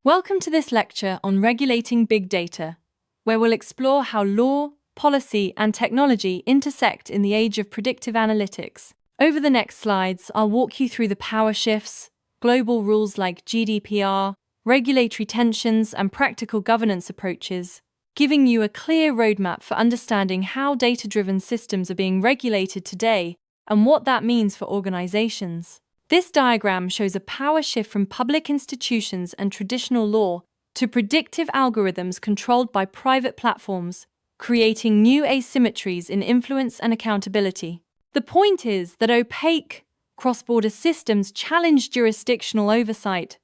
Welcome to this lecture on regulating big data, where we'll explore how law, policy, and technology intersect in the age of predictive analytics. Over the next slides, I'll walk you through the power shifts, global rules like GDPR, regulatory tensions, and practical governance approaches, giving you a clear roadmap for understanding how data-driven systems are being regulated today and what that means for organizations. This diagram shows a power shift from public institutions and traditional law to predictive algorithms controlled by private platforms, creating new asymmetries in influence and accountability. The point is that opaque, cross-border systems challenge jurisdictional oversight,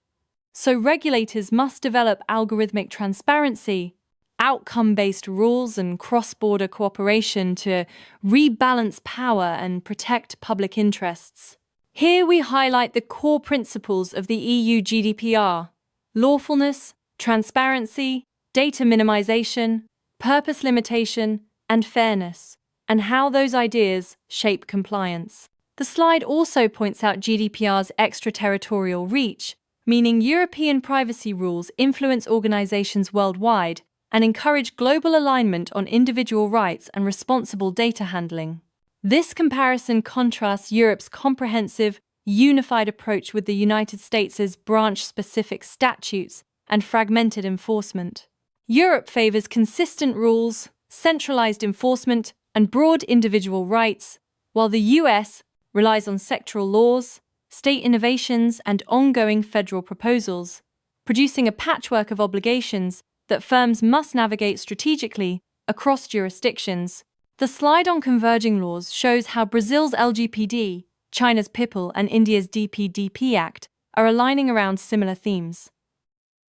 so regulators must develop algorithmic transparency, outcome-based rules, and cross-border cooperation to rebalance power and protect public interests. Here we highlight the core principles of the EU GDPR: lawfulness, transparency, data minimization, purpose limitation, and fairness, and how those ideas shape compliance. The slide also points out GDPR's extraterritorial reach, meaning European privacy rules influence organizations worldwide and encourage global alignment on individual rights and responsible data handling. This comparison contrasts Europe's comprehensive, unified approach with the United States' branch-specific statutes and fragmented enforcement. Europe favors consistent rules, centralized enforcement, and broad individual rights, while the US relies on sectoral laws, state innovations, and ongoing federal proposals, producing a patchwork of obligations that firms must navigate strategically across jurisdictions. The slide on converging laws shows how Brazil's LGPD, China's PIPL, and India's DPDP Act are aligning around similar themes: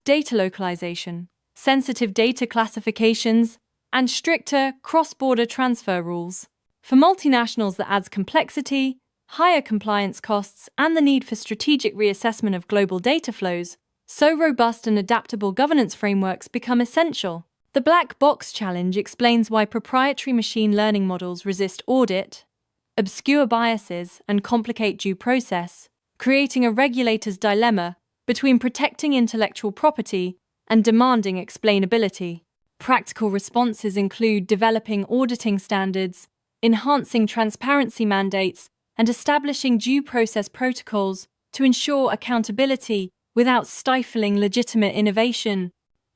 data localization, sensitive data classifications, and stricter cross-border transfer rules. For multinationals, that adds complexity, higher compliance costs, and the need for strategic reassessment of global data flows, so robust and adaptable governance frameworks become essential. The black box challenge explains why proprietary machine learning models resist audit, obscure biases, and complicate due process, creating a regulator's dilemma between protecting intellectual property and demanding explainability. Practical responses include developing auditing standards, enhancing transparency mandates, and establishing due process protocols to ensure accountability without stifling legitimate innovation.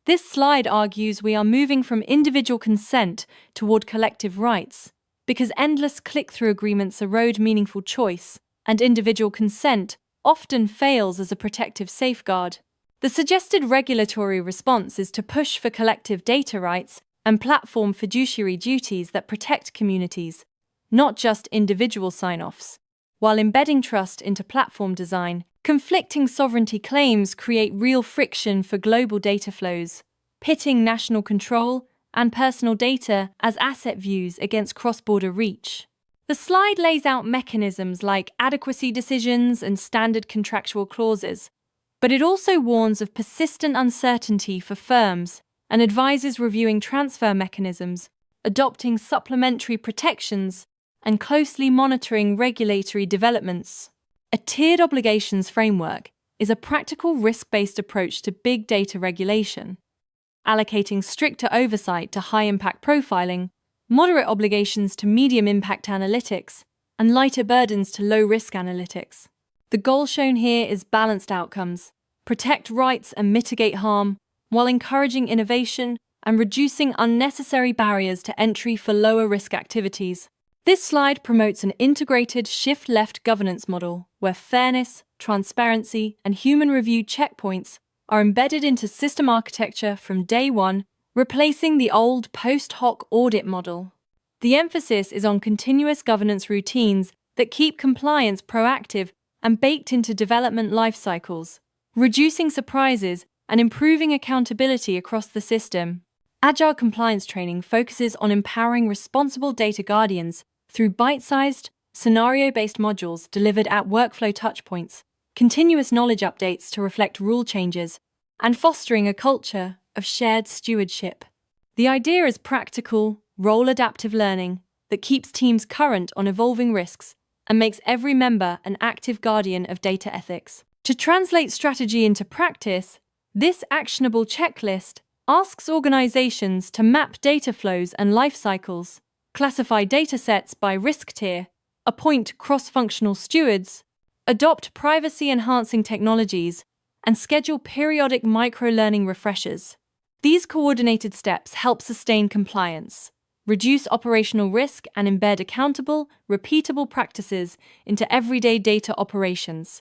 This slide argues we are moving from individual consent toward collective rights, because endless click-through agreements erode meaningful choice, and individual consent often fails as a protective safeguard. The suggested regulatory response is to push for collective data rights and platform fiduciary duties that protect communities, not just individual sign-offs. While embedding trust into platform design, conflicting sovereignty claims create real friction for global data flows, pitting national control and personal data as asset views against cross-border reach. The slide lays out mechanisms like adequacy decisions and standard contractual clauses, but it also warns of persistent uncertainty for firms and advises reviewing transfer mechanisms, adopting supplementary protections, and closely monitoring regulatory developments. A tiered obligations framework is a practical risk-based approach to big data regulation, allocating stricter oversight to high-impact profiling, moderate obligations to medium-impact analytics, and lighter burdens to low-risk analytics. The goal shown here is balanced outcomes: protect rights and mitigate harm, while encouraging innovation and reducing unnecessary barriers to entry for lower-risk activities. This slide promotes an integrated shift-left governance model where fairness, transparency, and human review checkpoints are embedded into system architecture from day one, replacing the old post hoc audit model. The emphasis is on continuous governance routines that keep compliance proactive and baked into development life cycles, reducing surprises and improving accountability across the system. Agile compliance training focuses on empowering responsible data guardians through bite-sized, scenario-based modules delivered at workflow touchpoints, continuous knowledge updates to reflect rule changes, and fostering a culture of shared stewardship. The idea is practical, role-adaptive learning that keeps teams current on evolving risks and makes every member an active guardian of data ethics. To translate strategy into practice, This actionable checklist asks organizations to map data flows and life cycles, classify datasets by risk tier, appoint cross-functional stewards, adopt privacy-enhancing technologies, and schedule periodic micro-learning refreshers. These coordinated steps help sustain compliance, reduce operational risk, and embed accountable, repeatable practices into everyday data operations.